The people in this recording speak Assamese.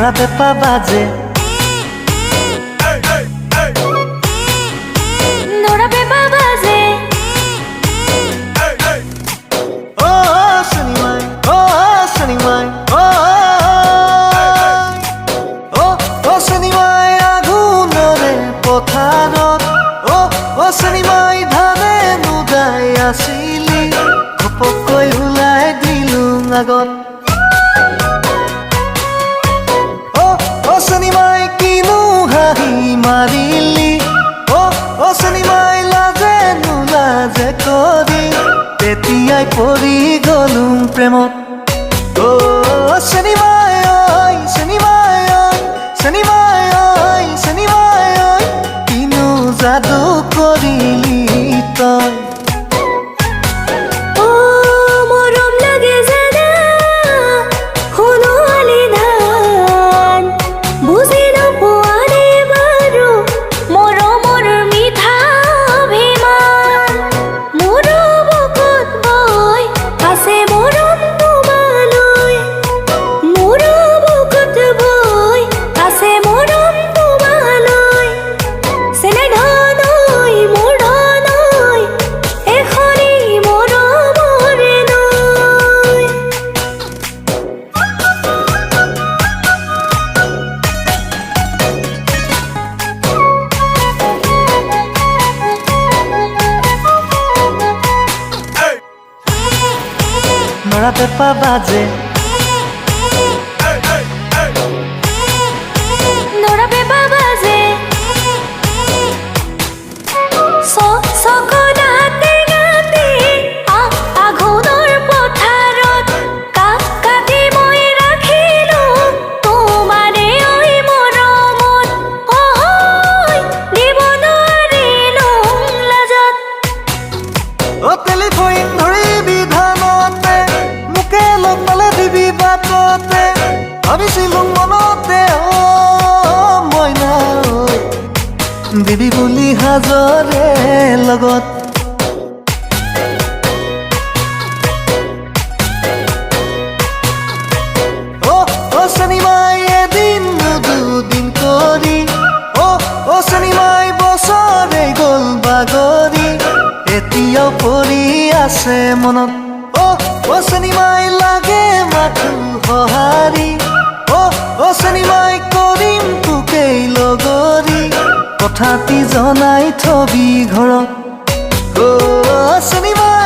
নৰা পেঁপা বাজে নৰা পেঁপা বাজে ও শনিমাই ও শনিমাই ও শনিমাই আগুনৰে পথাৰত ও শনিমাই ধানে নুদাই আছিলি ঘপককৈ ওলাই দিলো আগত ও শনিমাই কিনো হাঁহি মাৰিলি ও শনিমাই লাজে নোলাজে কৰি তেতিয়াই পৰি গ'লোং প্ৰেমত ও শনিমাই ঐ শনিমাই ঐ শনিমাই ঐ শনিমাই ঐ কিনো যাদু কৰিলি তই নৰা পেঁপা বাজে নৰা পেঁপা বাজে চকনাতে গাতে আঘোণৰ পথাৰত কাটি মই ৰাখিলো তোমাৰে ঐ মৰমত দিব নোৱাৰিলো লাজত ও টেলিফোন ধৰিবি ধানতে মোকে লগ পালে দিবি বাটতে ভাবিছিলো মনতে মইনা দিবি বুলি হাজৰে লগত ও শনিমাই এদিন দুদিন কৰি ও শনিমাই বছৰে গ'ল বাগৰি এতিয়াও পৰি আছে মনত ও শনিমাই লাগে মাথো সঁহাৰি ও শনিমাই কৰিম তোকেই লগৰি কথাটি জনাই থবি ঘৰত ও শনিমাই